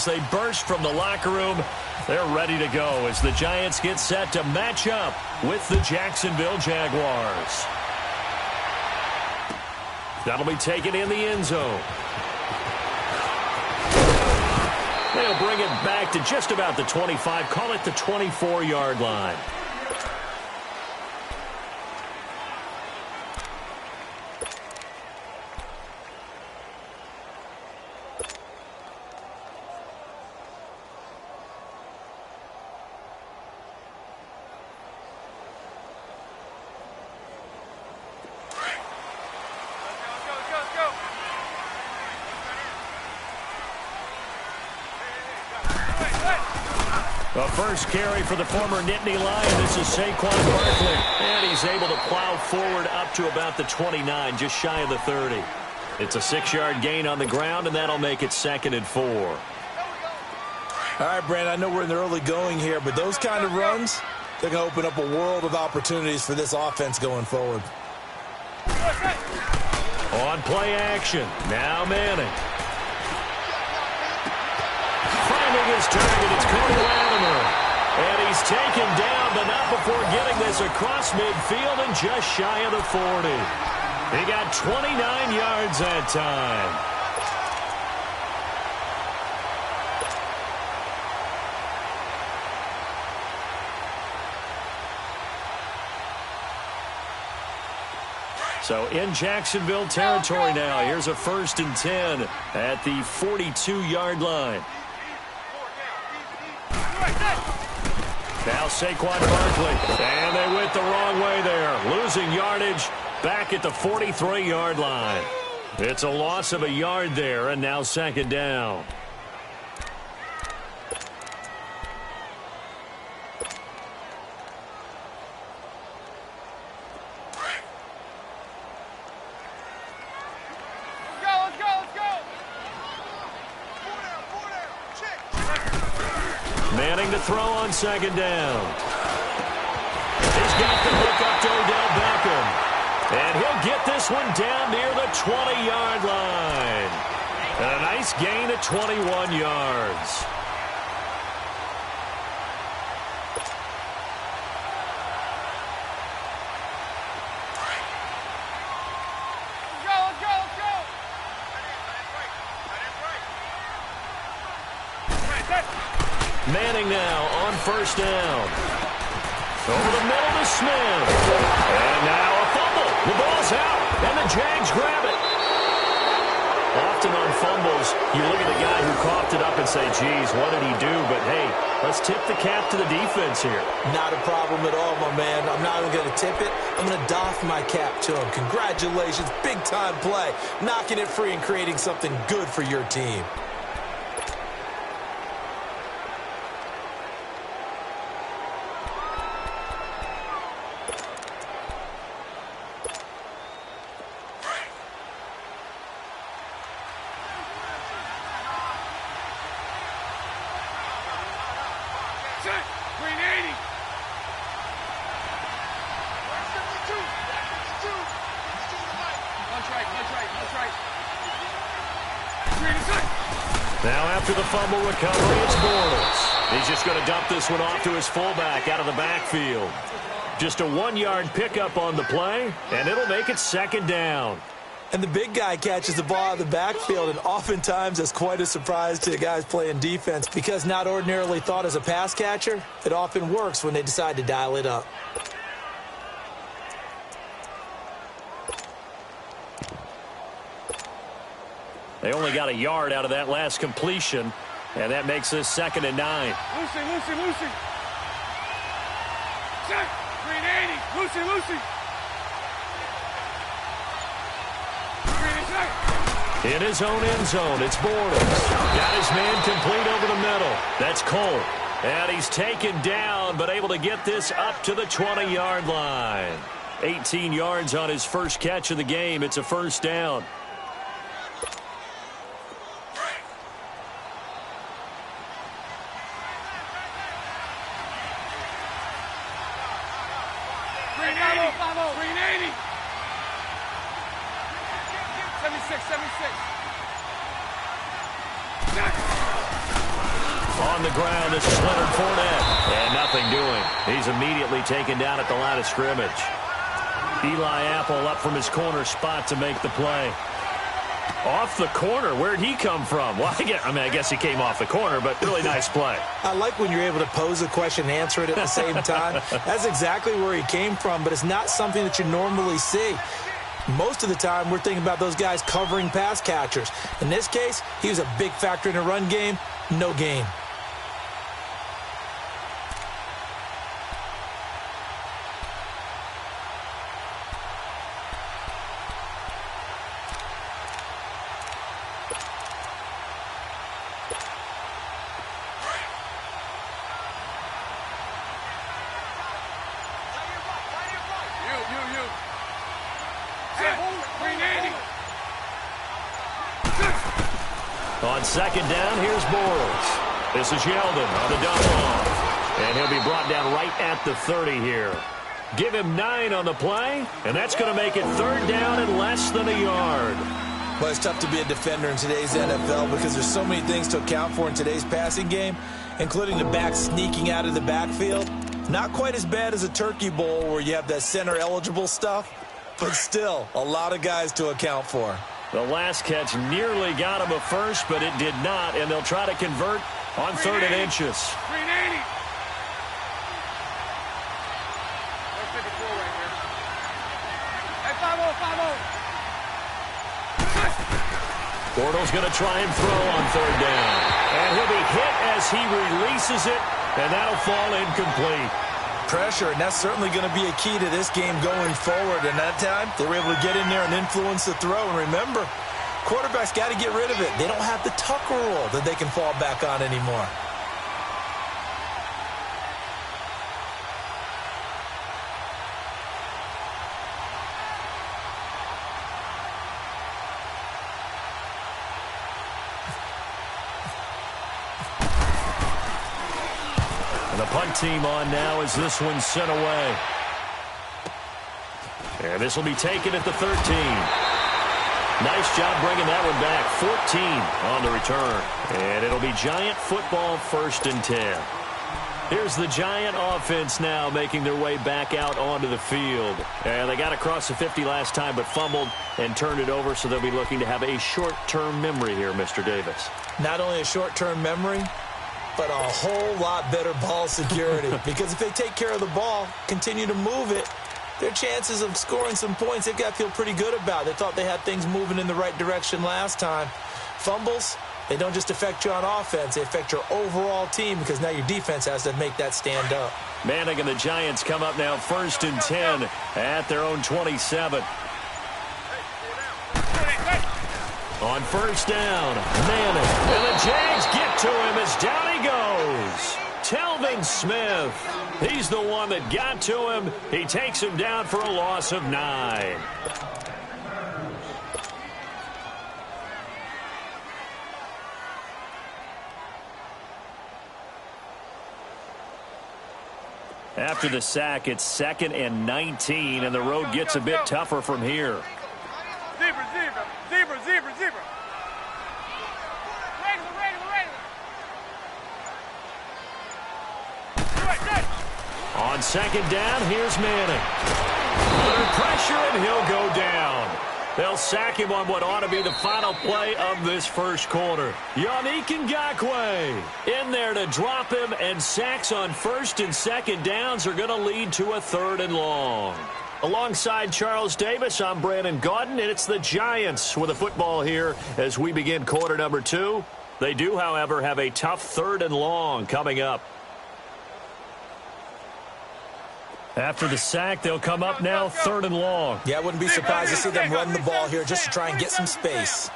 fans, they burst from the locker room. They're ready to go as the Giants get set to match up with the Jacksonville Jaguars. That'll be taken in the end zone. They'll bring it back to just about the 25, call it the 24-yard line. The first carry for the former Nittany Lion. This is Saquon Barkley. And he's able to plow forward up to about the 29, just shy of the 30. It's a 6-yard gain on the ground, and that'll make it 2nd and 4. All right, Brandon, I know we're in the early going here, but those kind of runs, they're going to open up a world of opportunities for this offense going forward. On play action, now Manning. Finding his target, it's Cody Latimer. And he's taken down, but not before getting this across midfield and just shy of the 40. He got 29 yards that time. So in Jacksonville territory now. Here's a 1st and 10 at the 42-yard line. Now Saquon Barkley, and they went the wrong way there. Losing yardage back at the 43-yard line. It's a loss of a yard there, and now 2nd down. Manning to throw on 2nd down. He's got the hook up to Odell Beckham. And he'll get this one down near the 20-yard line. And a nice gain at 21 yards. Manning now on 1st down. Over the middle to Smith. And now a fumble. The ball's out, and the Jags grab it. Often on fumbles, you look at the guy who coughed it up and say, geez, what did he do? But, hey, let's tip the cap to the defense here. Not a problem at all, my man. I'm not even going to tip it. I'm going to doff my cap to him. Congratulations. Big-time play. Knocking it free and creating something good for your team. Now after the fumble recovery, it's Bortles. He's just going to dump this one off to his fullback out of the backfield. Just a 1-yard pickup on the play, and it'll make it 2nd down. And the big guy catches the ball out of the backfield, and oftentimes that's quite a surprise to the guys playing defense because not ordinarily thought as a pass catcher, it often works when they decide to dial it up. They only got a yard out of that last completion, and that makes this 2nd and 9. Lucy. Check. 380. Lucy. In his own end zone, it's Bortles. Got his man complete over the middle. That's Cole. And he's taken down, but able to get this up to the 20-yard line. 18 yards on his first catch of the game. It's a 1st down. On the ground, this is Leonard Fournette. And nothing doing. He's immediately taken down at the line of scrimmage. Eli Apple up from his corner spot to make the play. Off the corner. Where'd he come from? Well, I guess he came off the corner, but really nice play. I like when you're able to pose a question and answer it at the same time. That's exactly where he came from, but it's not something that you normally see. Most of the time, we're thinking about those guys covering pass catchers. In this case, he was a big factor in the run game. No gain. On second down, here's Bortles. This is Yeldon on the dump off. And he'll be brought down right at the 30 here. Give him 9 on the play, and that's going to make it third down and less than a yard. Well, it's tough to be a defender in today's NFL because there's so many things to account for in today's passing game, including the back sneaking out of the backfield. Not quite as bad as a turkey bowl where you have that center-eligible stuff, but still a lot of guys to account for. The last catch nearly got him a first, but it did not, and they'll try to convert on 3rd and inches. 380. Let's take a throw right here. Hey, 5-0, 5-0. Bortles going to try and throw on 3rd down. And he'll be hit as he releases it, and that'll fall incomplete. Pressure, and that's certainly going to be a key to this game going forward. And that time, they were able to get in there and influence the throw. And remember, quarterbacks got to get rid of it. They don't have the Tucker rule that they can fall back on anymore. The punt team on now as this one's sent away. And this will be taken at the 13. Nice job bringing that one back. 14 on the return. And it'll be Giant football 1st and 10. Here's the Giant offense now making their way back out onto the field. And they got across the 50 last time but fumbled and turned it over, so they'll be looking to have a short-term memory here, Mr. Davis. Not only a short-term memory, but a whole lot better ball security. Because if they take care of the ball, continue to move it, their chances of scoring some points, they've got to feel pretty good about. They thought they had things moving in the right direction last time. Fumbles, they don't just affect you on offense, they affect your overall team because now your defense has to make that stand up. Manning and the Giants come up now 1st and 10 at their own 27. On 1st down, Manning. And the Jags get to him as down he goes. Telvin Smith. He's the one that got to him. He takes him down for a loss of 9. After the sack, it's 2nd and 19, and the road gets a bit tougher from here. Zebra, zebra, zebra, zebra, zebra. On 2nd down, here's Manning. Under pressure, and he'll go down. They'll sack him on what ought to be the final play of this first quarter. Yannick Ngakoue in there to drop him, and sacks on 1st and 2nd downs are going to lead to a 3rd and long. Alongside Charles Davis, I'm Brandon Gaudin, and it's the Giants with the football here as we begin quarter number 2. They do, however, have a tough 3rd and long coming up. After the sack, they'll come up now 3rd and long. Yeah, I wouldn't be surprised to see them run the ball here just to try and get some space.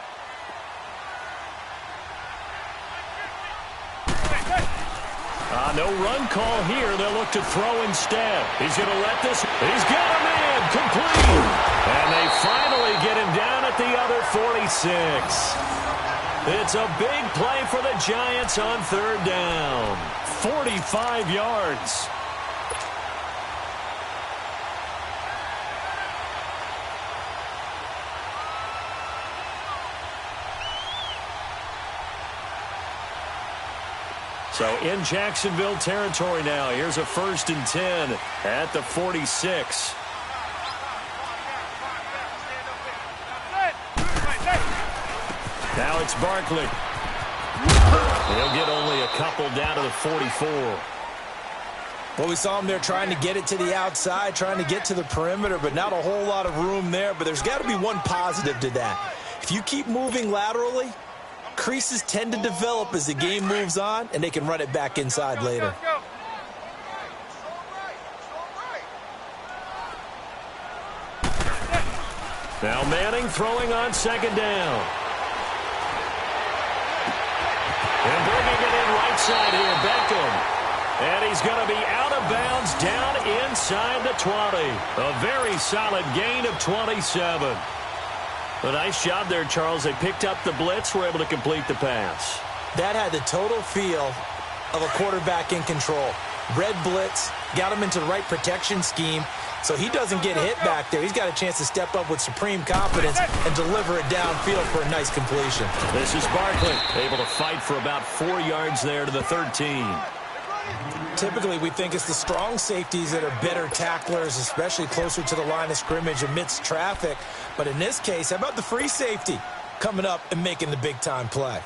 No run call here. They'll look to throw instead. He's going to let this. He's got a man complete. And they finally get him down at the other 46. It's a big play for the Giants on 3rd down. 45 yards. So in Jacksonville territory now. Here's a 1st and 10 at the 46. Now it's Barkley. He'll get only a couple down to the 44. Well, we saw him there trying to get it to the outside, trying to get to the perimeter, but not a whole lot of room there. But there's got to be one positive to that. If you keep moving laterally, creases tend to develop as the game moves on, and they can run it back inside later. Now Manning throwing on 2nd down. And bringing it in right side here, Beckham. And he's going to be out of bounds down inside the 20. A very solid gain of 27. A nice job there, Charles. They picked up the blitz, were able to complete the pass. That had the total feel of a quarterback in control. Red blitz, got him into the right protection scheme, so he doesn't get hit back there. He's got a chance to step up with supreme confidence and deliver it downfield for a nice completion. This is Barkley, able to fight for about 4 yards there to the 13. Typically, we think it's the strong safeties that are better tacklers, especially closer to the line of scrimmage amidst traffic. But in this case, how about the free safety coming up and making the big-time play?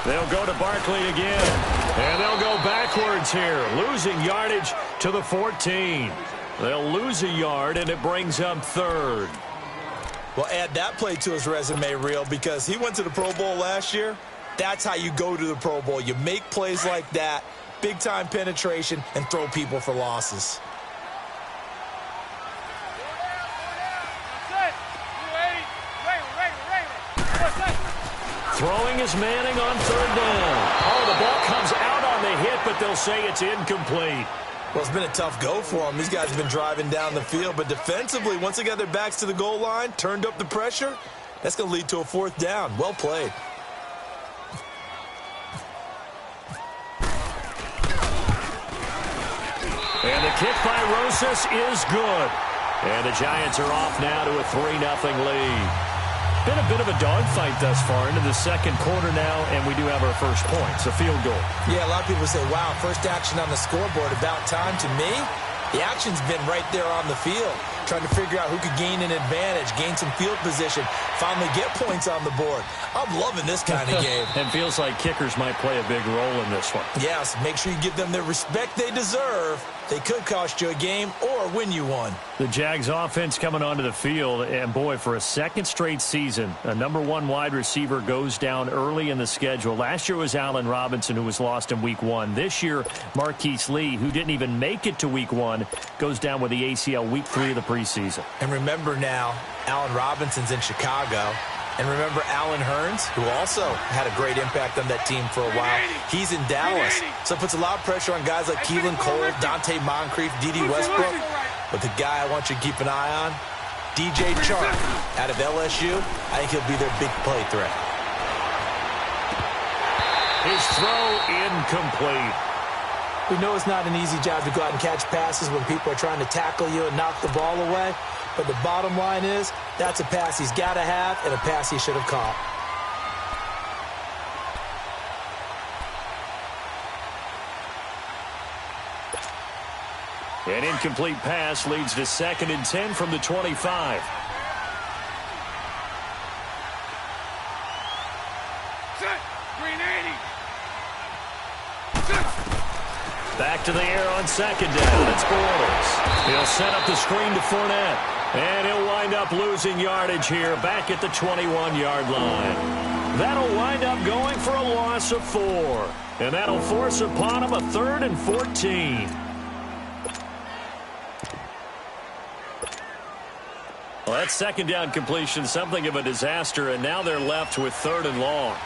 They'll go to Barkley again, and they'll go backwards here, losing yardage to the 14. They'll lose a yard, and it brings up 3rd. Well, add that play to his resume reel because he went to the Pro Bowl last year. That's how you go to the Pro Bowl. You make plays like that, big-time penetration, and throw people for losses. Throwing is Manning on 3rd down. Oh, the ball comes out on the hit, but they'll say it's incomplete. Well, it's been a tough go for him. These guys have been driving down the field, but defensively, once they got their backs to the goal line, turned up the pressure, that's going to lead to a 4th down. Well played. And the kick by Rosas is good. And the Giants are off now to a 3-0 lead. Been a bit of a dogfight thus far into the 2nd quarter now, and we do have our first points, a field goal. Yeah, a lot of people say, wow, first action on the scoreboard, about time. To me, the action's been right there on the field, trying to figure out who could gain an advantage, gain some field position, finally get points on the board. I'm loving this kind of game. And feels like kickers might play a big role in this one. Yes, make sure you give them the respect they deserve. They could cost you a game or win you one. The Jags offense coming onto the field, and boy, for a 2nd straight season, a #1 wide receiver goes down early in the schedule. Last year was Allen Robinson, who was lost in Week 1. This year, Marquise Lee, who didn't even make it to Week 1, goes down with the ACL Week 3 of the preseason. And remember now, Allen Robinson's in Chicago. And remember Allen Hurns, who also had a great impact on that team for a while. He's in Dallas. So it puts a lot of pressure on guys like Keelan Cole, Dante Moncrief, D.D. Westbrook. But the guy I want you to keep an eye on, DJ Chark out of LSU. I think he'll be their big play threat. His throw incomplete. We know it's not an easy job to go out and catch passes when people are trying to tackle you and knock the ball away. But the bottom line is, that's a pass he's got to have and a pass he should have caught. An incomplete pass leads to 2nd and 10 from the 25. Back to the air on 2nd down. It's Bortles. He'll set up the screen to Fournette. And he'll wind up losing yardage here back at the 21-yard line. That'll wind up going for a loss of 4. And that'll force upon him a 3rd and 14. Well, that 2nd down completion, something of a disaster, and now they're left with 3rd and long.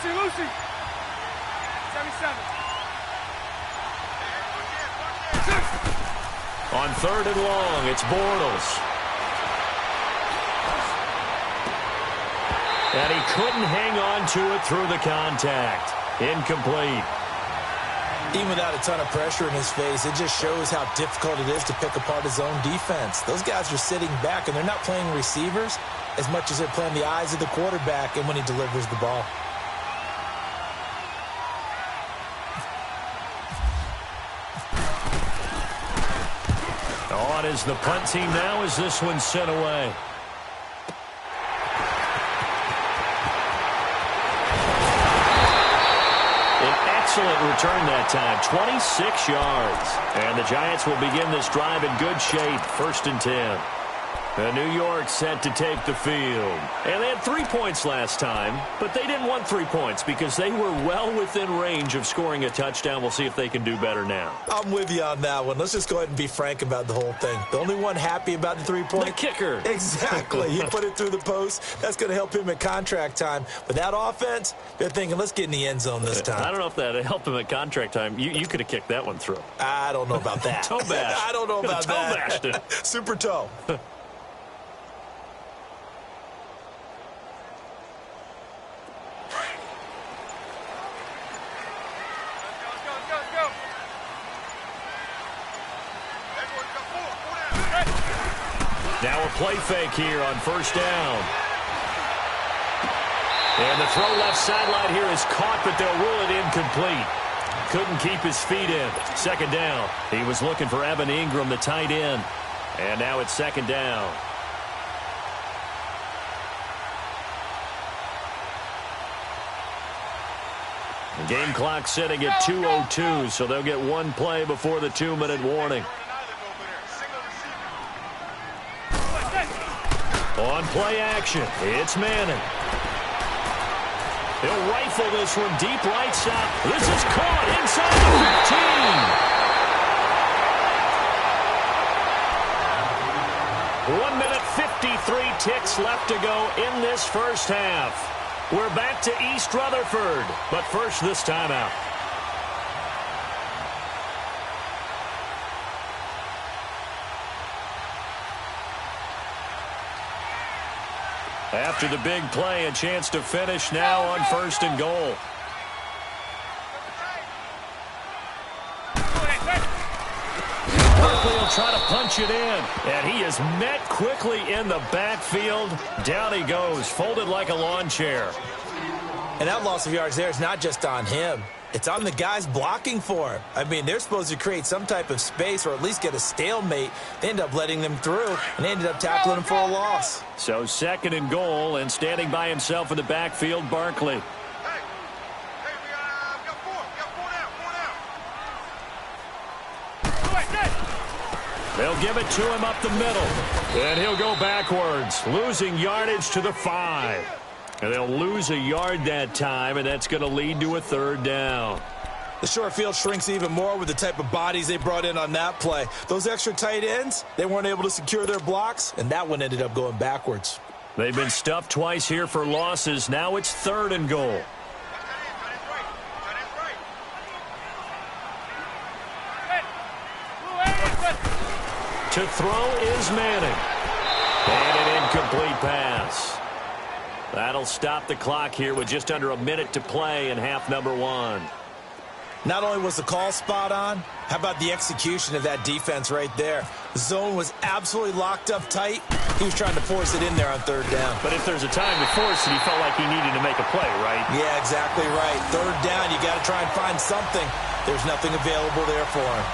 Lucy. 77. On 3rd and long, it's Bortles. And he couldn't hang on to it through the contact. Incomplete. Even without a ton of pressure in his face, it just shows how difficult it is to pick apart his own defense. Those guys are sitting back, and they're not playing receivers as much as they're playing the eyes of the quarterback and when he delivers the ball. On is the punt team now as this one's sent away. Excellent return that time, 26 yards. And the Giants will begin this drive in good shape, 1st and 10. New York set to take the field. And they had 3 points last time, but they didn't want 3 points because they were well within range of scoring a touchdown. We'll see if they can do better now. I'm with you on that one. Let's just go ahead and be frank about the whole thing. The only one happy about the 3-point? The kicker. Exactly. He put it through the post. That's going to help him at contract time. But that offense, they're thinking, let's get in the end zone this time. I don't know if that helped him at contract time. You could have kicked that one through. I don't know about that. Toe bash. I don't know about toe that. Bashed it. Super toe. Now a play fake here on 1st down. And the throw left sideline here is caught, but they'll rule it incomplete. Couldn't keep his feet in. 2nd down. He was looking for Evan Ingram, the tight end. And now it's 2nd down. The game clock sitting at 2:02, so they'll get one play before the 2-minute warning. On play action, it's Manning. He'll rifle this one deep right side. This is caught inside the 15. 1 minute, 53 ticks left to go in this first half. We're back to East Rutherford, but first this timeout. After the big play, a chance to finish now on 1st and goal. Barkley will try to punch it in, and he is met quickly in the backfield. Down he goes, folded like a lawn chair. And that loss of yards there is not just on him. It's on the guys blocking for him. I mean, they're supposed to create some type of space or at least get a stalemate. They end up letting them through, and they ended up tackling him for a loss. So 2nd and goal, and standing by himself in the backfield, Barkley. We got four now. They'll give it to him up the middle. And he'll go backwards, losing yardage to the 5. And they'll lose a yard that time, and that's going to lead to a 3rd down. The short field shrinks even more with the type of bodies they brought in on that play. Those extra tight ends, they weren't able to secure their blocks, and that one ended up going backwards. They've been stuffed twice here for losses. Now it's 3rd and goal. To throw is Manning. And an incomplete pass. That'll stop the clock here with just under a minute to play in half number 1. Not only was the call spot on, how about the execution of that defense right there? The zone was absolutely locked up tight. He was trying to force it in there on 3rd down. But if there's a time to force it, he felt like he needed to make a play, right? Yeah, exactly right. 3rd down, you got to try and find something. There's nothing available there for him.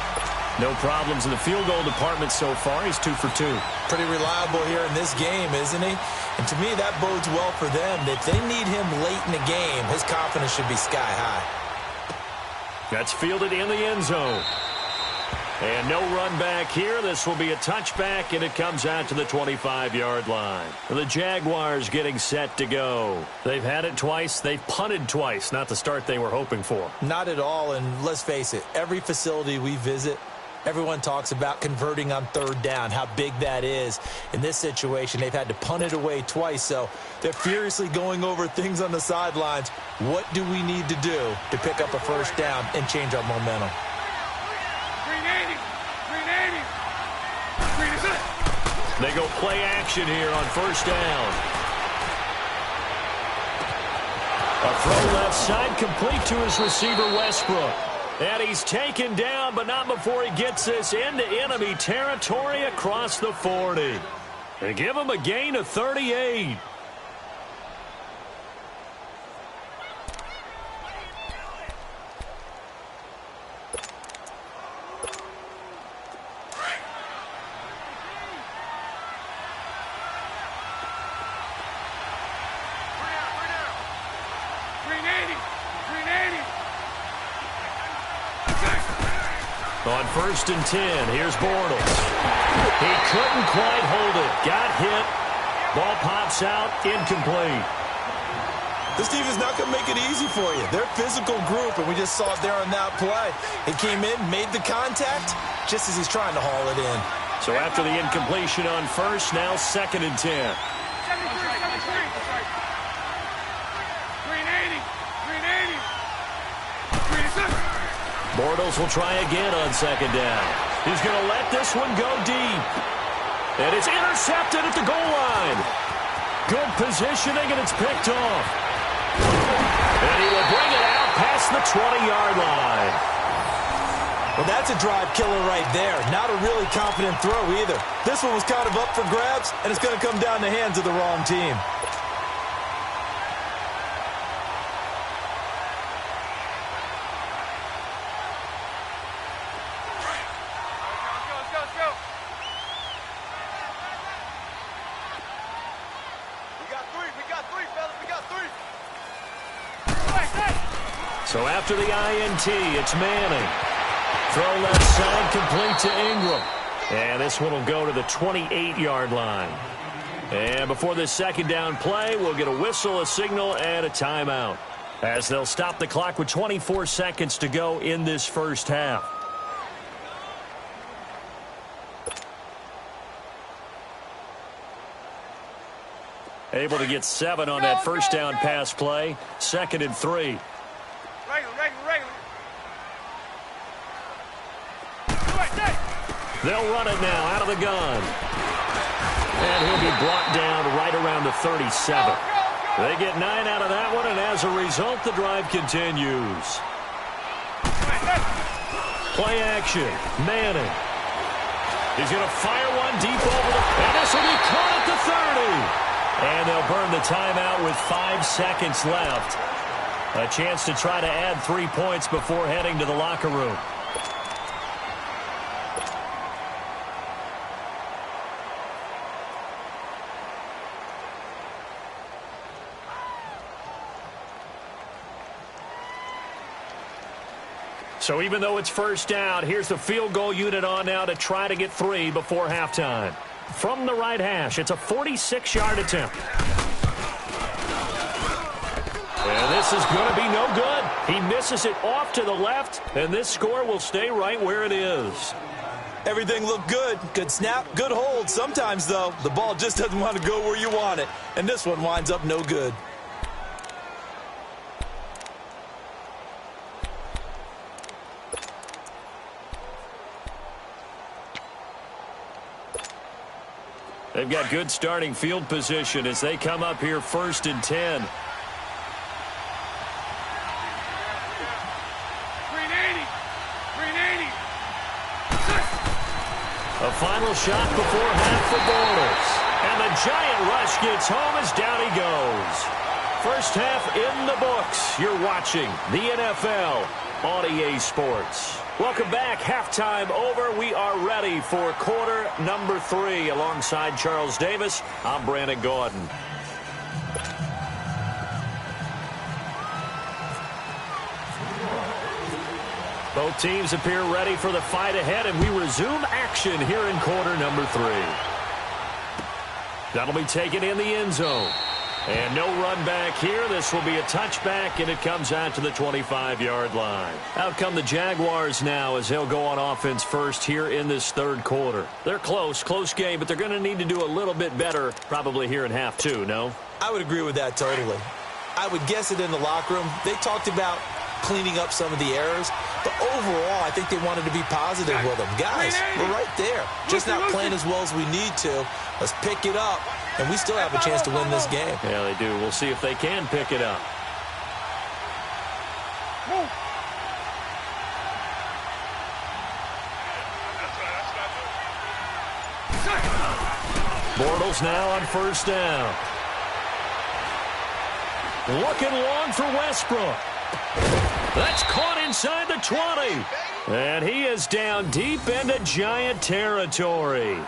No problems in the field goal department so far. He's 2 for 2. Pretty reliable here in this game, isn't he? And to me, that bodes well for them. If they need him late in the game, his confidence should be sky high. That's fielded in the end zone. And no run back here. This will be a touchback, and it comes out to the 25-yard line. The Jaguars getting set to go. They've had it twice. They've punted twice. Not the start they were hoping for. Not at all, and let's face it, every facility we visit, everyone talks about converting on 3rd down, how big that is. In this situation, they've had to punt it away twice, so they're furiously going over things on the sidelines. What do we need to do to pick up a 1st down and change our momentum? They go play action here on 1st down. A throw left side complete to his receiver, Westbrook. And he's taken down, but not before he gets this into enemy territory across the 40. They give him a gain of 38. On 1st and 10, here's Bortles. He couldn't quite hold it. Got hit. Ball pops out, incomplete. This team is not going to make it easy for you. They're a physical group, and we just saw it there on that play. He came in, made the contact, just as he's trying to haul it in. So after the incompletion on 1st, now 2nd and 10. Bortles will try again on 2nd down. He's going to let this one go deep. And it's intercepted at the goal line. Good positioning, and it's picked off. And he will bring it out past the 20-yard line. Well, that's a drive killer right there. Not a really confident throw either. This one was kind of up for grabs, and it's going to come down the hands of the wrong team. So after the INT, it's Manning. Throw left side, complete to Ingram. And this one will go to the 28-yard line. And before this 2nd down play, we'll get a whistle, a signal, and a timeout, as they'll stop the clock with 24 seconds to go in this 1st half. Able to get 7 on that 1st down pass play. 2nd and 3. They'll run it now out of the gun. And he'll be brought down right around the 37. They get 9 out of that one, and as a result, the drive continues. Play action. Manning. He's going to fire one deep over the... And this will be caught at the 30. And they'll burn the timeout with 5 seconds left. A chance to try to add 3 points before heading to the locker room. So even though it's 1st down, here's the field goal unit on now to try to get 3 before halftime. From the right hash, it's a 46-yard attempt. And this is going to be no good. He misses it off to the left, and this score will stay right where it is. Everything looked good. Good snap, good hold. Sometimes, though, the ball just doesn't want to go where you want it. And this one winds up no good. They've got good starting field position as they come up here 1st and 10. A final shot before half for Bortles. And the giant rush gets home as down he goes. 1st half in the books. You're watching the NFL on EA Sports. Welcome back. Halftime over. We are ready for quarter number 3. Alongside Charles Davis, I'm Brandon Gordon. Both teams appear ready for the fight ahead, and we resume action here in quarter number 3. That'll be taken in the end zone. And no run back here. This will be a touchback, and it comes out to the 25-yard line. Out come the Jaguars now as they'll go on offense first here in this 3rd quarter. They're close game, but they're going to need to do a little bit better probably here in half 2, no? I would agree with that totally. I would guess it in the locker room. They talked about cleaning up some of the errors, but overall, I think they wanted to be positive with them. Guys, we're right there. Just not playing as well as we need to. Let's pick it up, and we still have a chance to win this game. Yeah, they do. We'll see if they can pick it up. Move. Bortles now on first down. Looking long for Westbrook. That's caught inside the 20. And he is down deep into Giant territory.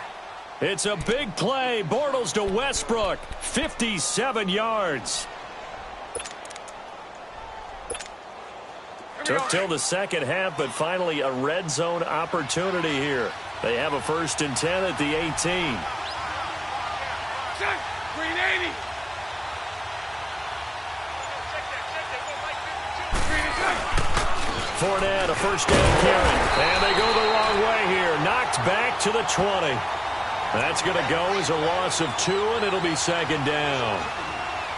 It's a big play. Bortles to Westbrook. 57 yards. Took till the second half, but finally a red zone opportunity here. They have a 1st and 10 at the 18. Green 80. Fournette, a first down carry. And they go the wrong way here. Knocked back to the 20. That's going to go as a loss of 2, and it'll be 2nd down.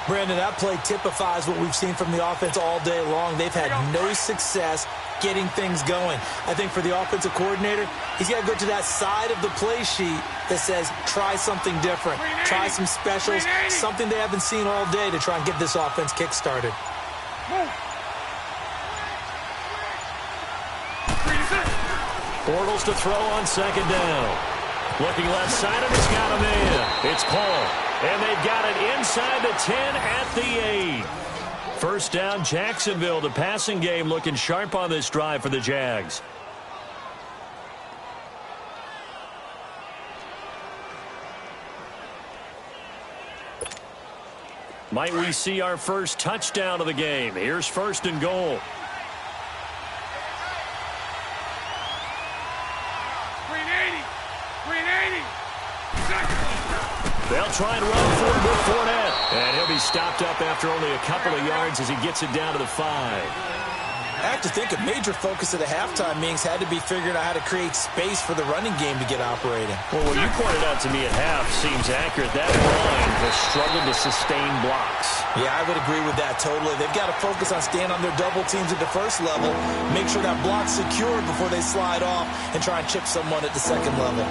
Brandon, that play typifies what we've seen from the offense all day long. They've had no success getting things going. I think for the offensive coordinator, he's got to go to that side of the play sheet that says try something different, try some specials, something they haven't seen all day to try and get this offense kick-started. Bortles to throw on 2nd down. Looking left side, and he's got a man. It's Paul. And they've got it inside the 10 at the 8. First down, Jacksonville. The passing game looking sharp on this drive for the Jags. Might we see our first touchdown of the game? Here's 1st and goal. They'll try and run forward with Fournette. And he'll be stopped up after only a couple of yards as he gets it down to the 5. I have to think a major focus of the halftime meetings had to be figuring out how to create space for the running game to get operating. Well, what you pointed out to me at half seems accurate. That line has struggled to sustain blocks. Yeah, I would agree with that totally. They've got to focus on staying on their double teams at the first level, make sure that block's secure before they slide off and try and chip someone at the second level.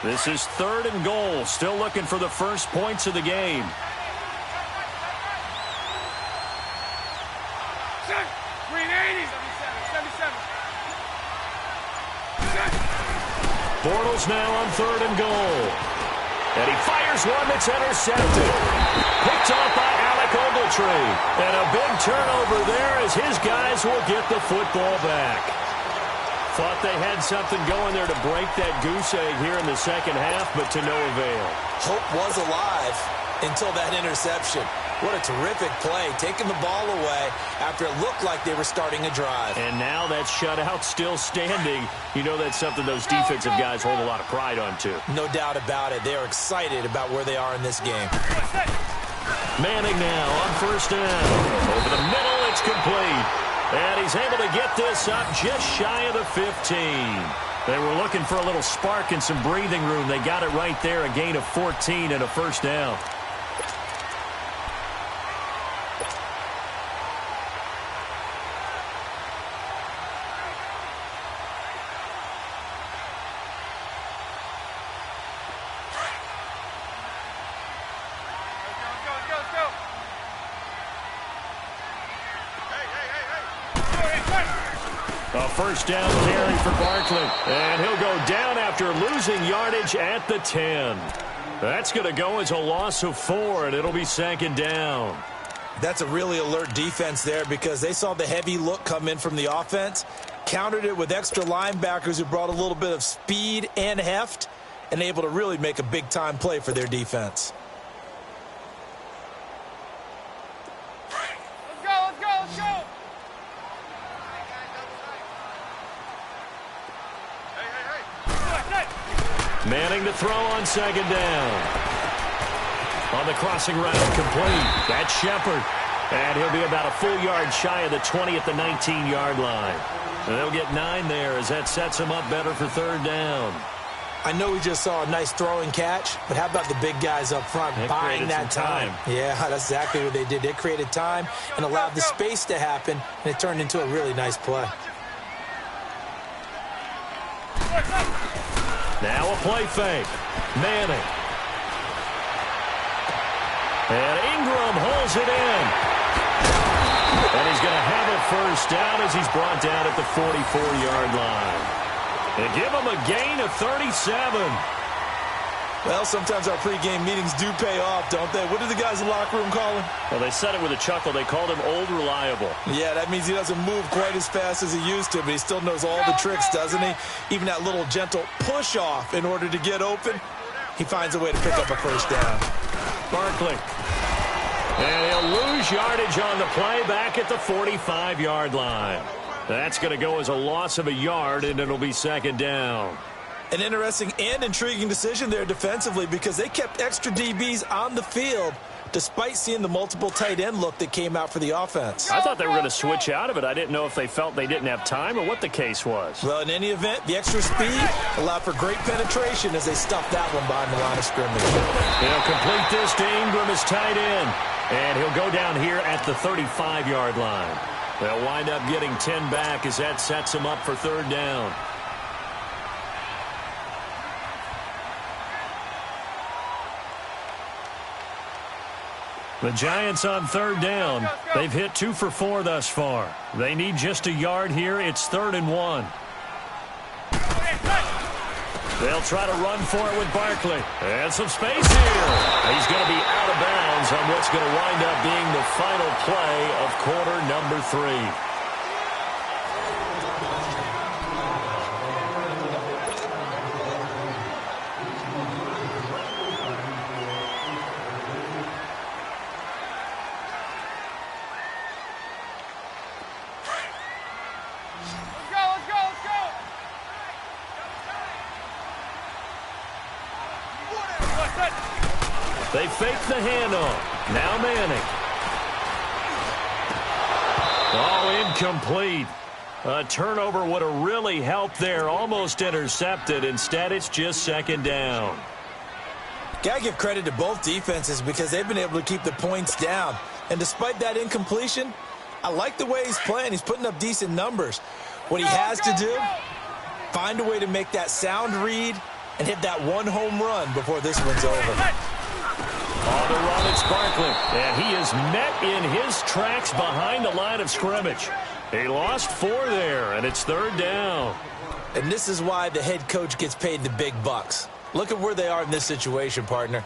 This is 3rd and goal. Still looking for the first points of the game. Green 80. 77. Bortles now on 3rd and goal. And he fires one that's intercepted. Picked off by Alec Ogletree. And a big turnover there as his guys will get the football back. Thought they had something going there to break that goose egg here in the second half, but to no avail. Hope was alive until that interception. What a terrific play, taking the ball away after it looked like they were starting a drive. And now that shutout still standing. You know that's something those defensive guys hold a lot of pride on, too. No doubt about it. They are excited about where they are in this game. Manning now on first down. Over the middle, it's complete. And he's able to get this up just shy of the 15. They were looking for a little spark and some breathing room. They got it right there, a gain of 14 and a first down. A first down carry for Barkley. And he'll go down after losing yardage at the 10. That's going to go as a loss of 4, and it'll be 2nd down. That's a really alert defense there because they saw the heavy look come in from the offense, countered it with extra linebackers who brought a little bit of speed and heft, and able to really make a big-time play for their defense. Manning to throw on 2nd down. On the crossing route, complete. That's Shepard. And he'll be about a full yard shy of the 20 at the 19-yard line. And they'll get 9 there as that sets him up better for 3rd down. I know we just saw a nice throwing catch, but how about the big guys up front buying that time? Yeah, that's exactly what they did. They created time and allowed the space to happen, and it turned into a really nice play. Now a play fake. Manning. And Ingram holds it in. And he's going to have a first down as he's brought down at the 44-yard line. They give him a gain of 37. Well, sometimes our pregame meetings do pay off, don't they? What did the guys in the locker room call him? Well, they said it with a chuckle. They called him Old Reliable. Yeah, that means he doesn't move quite as fast as he used to, but he still knows all the tricks, doesn't he? Even that little gentle push-off in order to get open. He finds a way to pick up a first down. Barkley. And he'll lose yardage on the play back at the 45-yard line. That's going to go as a loss of a yard, and it'll be second down. An interesting and intriguing decision there defensively because they kept extra DBs on the field despite seeing the multiple tight end look that came out for the offense. I thought they were going to switch out of it. I didn't know if they felt they didn't have time or what the case was. Well, in any event, the extra speed allowed for great penetration as they stuffed that one behind the line of scrimmage. He'll complete this to Ingram as tight end, and he'll go down here at the 35-yard line. They'll wind up getting 10 back as that sets them up for third down. The Giants on third down. They've hit 2 for 4 thus far. They need just a yard here. It's 3rd and 1. They'll try to run for it with Barkley. And some space here. He's going to be out of bounds on what's going to wind up being the final play of quarter number 3. They fake the handoff. Now Manning. Oh, incomplete. A turnover would have really helped there. Almost intercepted. Instead, it's just second down. Gotta give credit to both defenses because they've been able to keep the points down. And despite that incompletion, I like the way he's playing. He's putting up decent numbers. What he has to do, find a way to make that sound read and hit that one home run before this one's over. On the run, it's Barkley, and he is met in his tracks behind the line of scrimmage. He lost 4 there, and it's third down. And this is why the head coach gets paid the big bucks. Look at where they are in this situation, partner.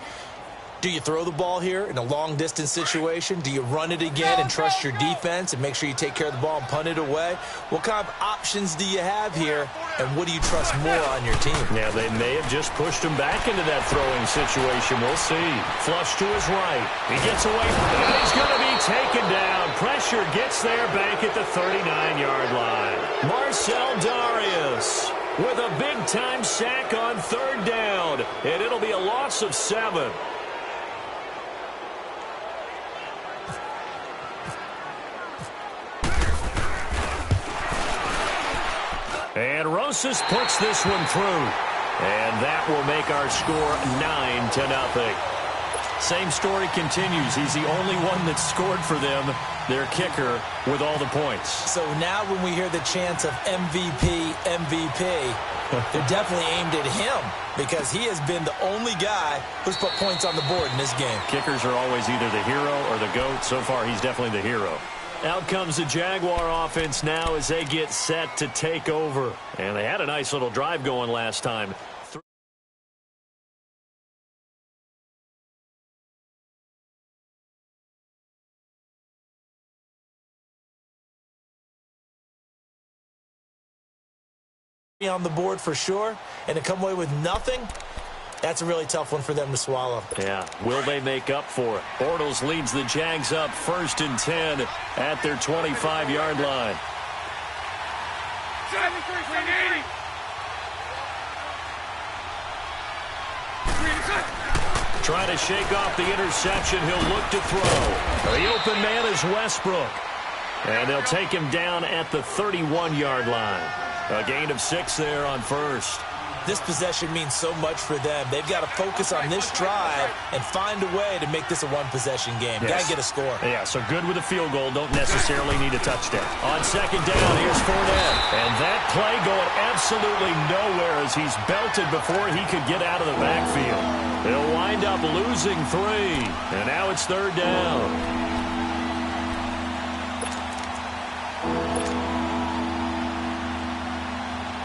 Do you throw the ball here in a long-distance situation? Do you run it again and trust your defense and make sure you take care of the ball and punt it away? What kind of options do you have here, and what do you trust more on your team? Yeah, they may have just pushed him back into that throwing situation. We'll see. Flush to his right. He gets away, and he's going to be taken down. Pressure gets there back at the 39-yard line. Marcel Darius with a big-time sack on third down, and it'll be a loss of 7. And Rosas puts this one through. And that will make our score 9-0. Same story continues. He's the only one that's scored for them, their kicker, with all the points. So now when we hear the chants of MVP, MVP, they're definitely aimed at him because he has been the only guy who's put points on the board in this game. Kickers are always either the hero or the GOAT. So far, he's definitely the hero. Out comes the Jaguar offense now as they get set to take over. And they had a nice little drive going last time. On the board for sure, and to come away with nothing, that's a really tough one for them to swallow. Yeah, will they make up for it? Bortles leads the Jags up 1st and 10 at their 25-yard line. 73-80. Trying to shake off the interception. He'll look to throw. The open man is Westbrook. And they'll take him down at the 31-yard line. A gain of 6 there on first. This possession means so much for them. They've got to focus on this drive and find a way to make this a one-possession game. Yes. Got to get a score. Yeah, so good with a field goal. Don't necessarily need a touchdown. On second down, here's Fournette. And that play going absolutely nowhere as he's belted before he could get out of the backfield. They'll wind up losing 3. And now it's third down.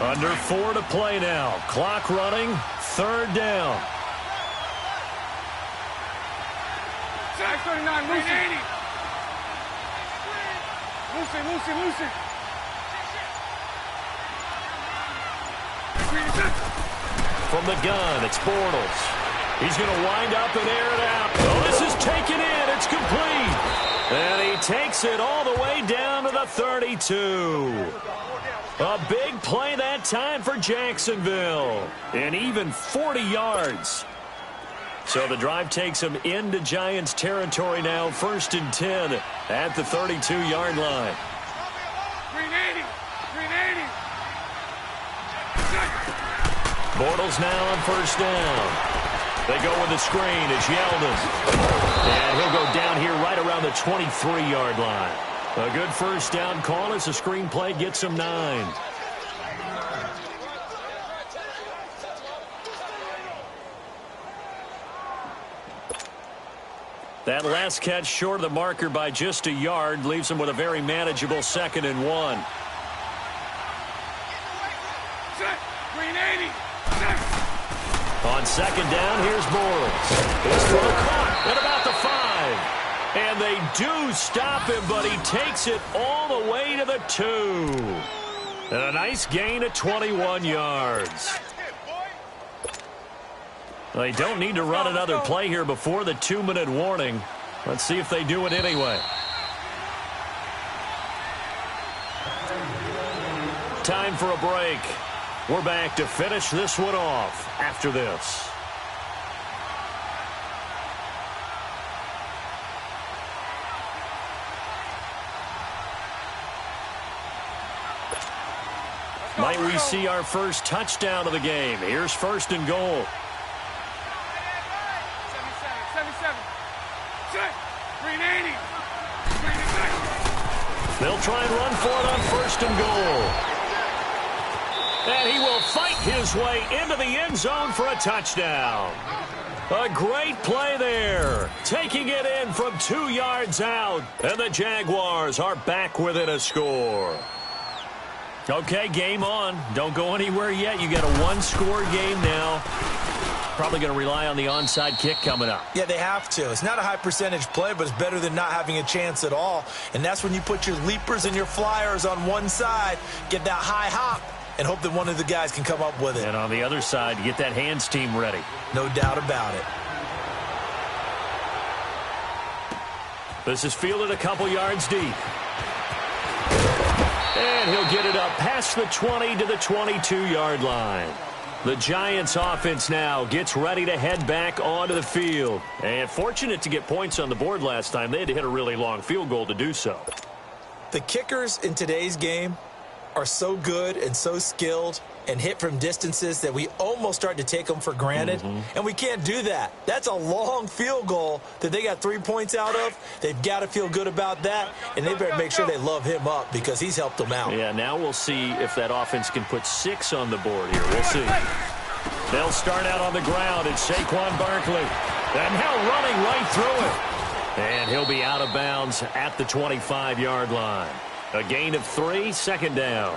Under 4 to play now. Clock running. Third down. Jack 39, Lucy. Lucy. From the gun, it's Bortles. He's going to wind up and air it out. Oh, this is taken in. It's complete. And he takes it all the way down to the 32. A big play that time for Jacksonville. And even 40 yards. So the drive takes him into Giants territory now. First and 10 at the 32-yard line. 380. Bortles now on first down. They go with a screen. It's Yeldon. And he'll go down here right around the 23-yard line. A good first down call as the screen play gets him 9. That last catch short of the marker by just a yard leaves him with a very manageable 2nd and 1. On second down, here's Bortles. His throw caught at about the 5. And they do stop him, but he takes it all the way to the 2. And a nice gain of 21 yards. They don't need to run another play here before the 2-minute warning. Let's see if they do it anyway. Time for a break. We're back to finish this one off after this. Might we see our first touchdown of the game? Here's first and goal. 77. 380. They'll try and run for it on first and goal. And he will fight his way into the end zone for a touchdown. A great play there. Taking it in from 2 yards out. And the Jaguars are back within a score. Okay, game on. Don't go anywhere yet. You got a one-score game now. Probably going to rely on the onside kick coming up. Yeah, they have to. It's not a high-percentage play, but it's better than not having a chance at all. And that's when you put your leapers and your flyers on one side, get that high hop, and hope that one of the guys can come up with it. And on the other side, get that hands team ready. No doubt about it. This is fielded a couple yards deep. And he'll get it up past the 20 to the 22-yard line. The Giants offense now gets ready to head back onto the field. And fortunate to get points on the board last time. They had to hit a really long field goal to do so. The kickers in today's game are so good and so skilled and hit from distances that we almost start to take them for granted. And we can't do that. That's a long field goal that they got 3 points out of. They've got to feel good about that, and they better make sure they love him up because he's helped them out. Yeah, now we'll see if that offense can put 6 on the board here. We'll see. They'll start out on the ground. It's Saquon Barkley. And now running right through it. And he'll be out of bounds at the 25-yard line. A gain of 3, second down.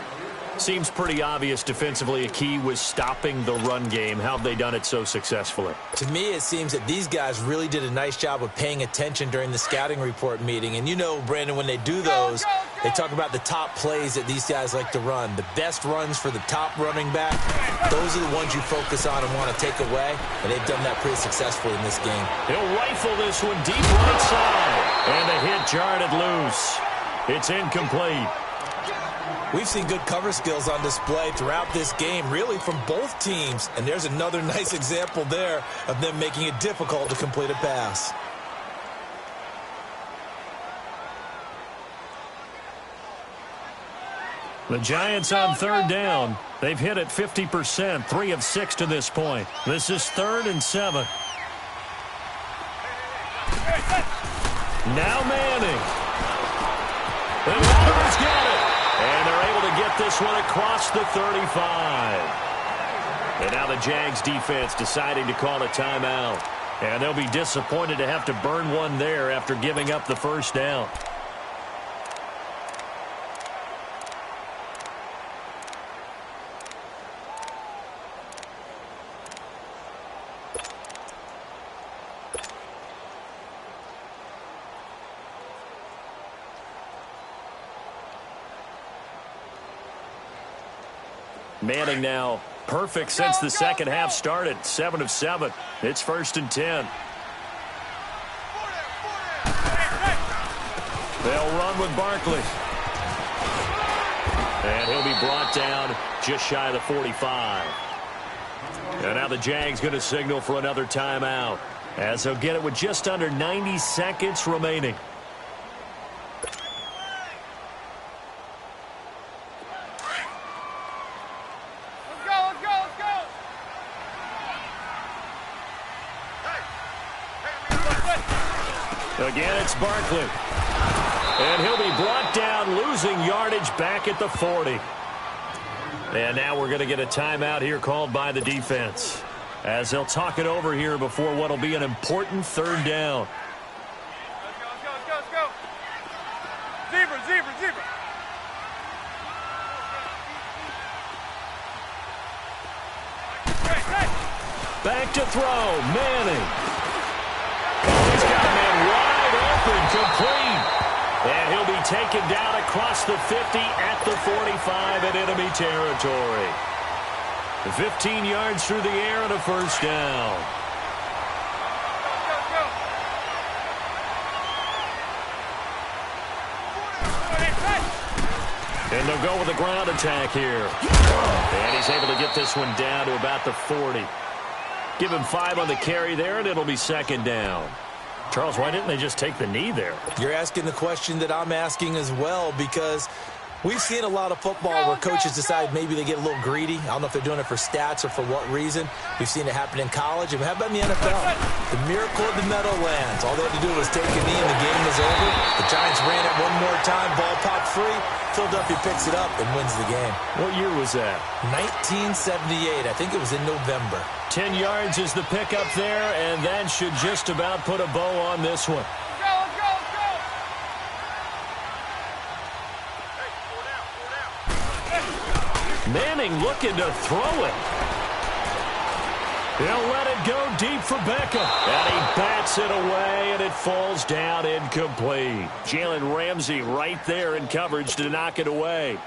Seems pretty obvious defensively a key was stopping the run game. How have they done it so successfully? To me, it seems that these guys really did a nice job of paying attention during the scouting report meeting. And you know, Brandon, when they do those, they talk about the top plays that these guys like to run. The best runs for the top running back, those are the ones you focus on and want to take away. And they've done that pretty successfully in this game. He'll rifle this one deep right side. And the hit jarred it loose. It's incomplete. We've seen good cover skills on display throughout this game, really from both teams. And there's another nice example there of them making it difficult to complete a pass. The Giants on third down. They've hit it 50%, 3 of 6 to this point. This is 3rd and 7. Now Manning. The Riders get it. And they're able to get this one across the 35. And now the Jags defense deciding to call a timeout. And they'll be disappointed to have to burn one there after giving up the first down. Manning now perfect since the second half started. 7 of 7. It's 1st and 10. They'll run with Barkley. And he'll be brought down just shy of the 45. And now the Jags going to signal for another timeout, as they'll get it with just under 90 seconds remaining. Again, it's Barkley. And he'll be brought down, losing yardage back at the 40. And now we're going to get a timeout here called by the defense, as they'll talk it over here before what will be an important 3rd down. Let's go. Zebra. Back to throw, Manning. He's got a man wide open, complete. And he'll be taken down across the 50 at the 45 in enemy territory. 15 yards through the air and a first down. And they'll go with a ground attack here. And he's able to get this one down to about the 40. Give him 5 on the carry there, and it'll be 2nd down. Charles, why didn't they just take the knee there? You're asking the question that I'm asking as well, because we've seen a lot of football where coaches decide maybe they get a little greedy. I don't know if they're doing it for stats or for what reason. We've seen it happen in college. And how about in the NFL? The miracle of the Meadowlands. All they had to do was take a knee and the game was over. The Giants ran it one more time. Ball popped free. Philadelphia picks it up and wins the game. What year was that? 1978. I think it was in November. 10 yards is the pickup there, and that should just about put a bow on this one. Let's go. Manning looking to throw it. He'll let it go deep for Beckham. And he bats it away, and it falls down incomplete. Jalen Ramsey right there in coverage to knock it away.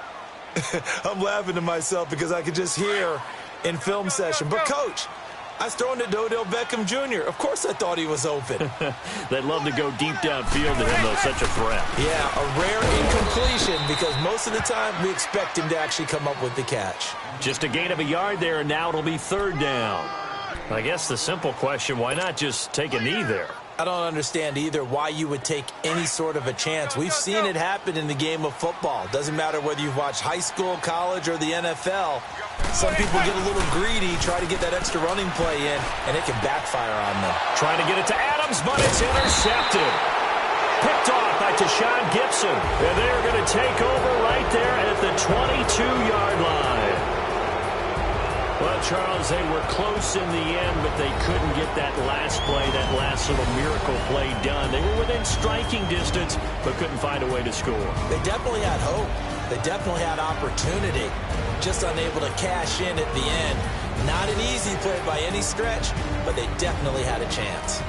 I'm laughing to myself because I could just hear in film session. But, Coach, I was throwing to Odell Beckham Jr. Of course I thought he was open. They'd love to go deep downfield to him, though, such a threat. Yeah, a rare incompletion because most of the time we expect him to actually come up with the catch. Just a gain of a yard there, and now it'll be 3rd down. I guess the simple question, why not just take a knee there? I don't understand either why you would take any sort of a chance. We've seen it happen in the game of football. Doesn't matter whether you've watched high school, college, or the NFL. Some people get a little greedy, try to get that extra running play in, and it can backfire on them. Trying to get it to Adams, but it's intercepted. Picked off by Tashawn Gibson. And they're going to take over right there at the 22-yard line. Well, Charles, they were close in the end, but they couldn't get that last play, that last little miracle play done. They were within striking distance, but couldn't find a way to score. They definitely had hope. They definitely had opportunity. Just unable to cash in at the end. Not an easy play by any stretch, but they definitely had a chance.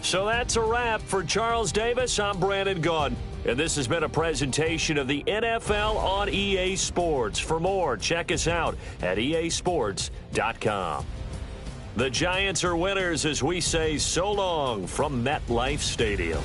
So that's a wrap for Charles Davis. I'm Brandon Gaudin. And this has been a presentation of the NFL on EA Sports. For more, check us out at easports.com. The Giants are winners as we say so long from MetLife Stadium.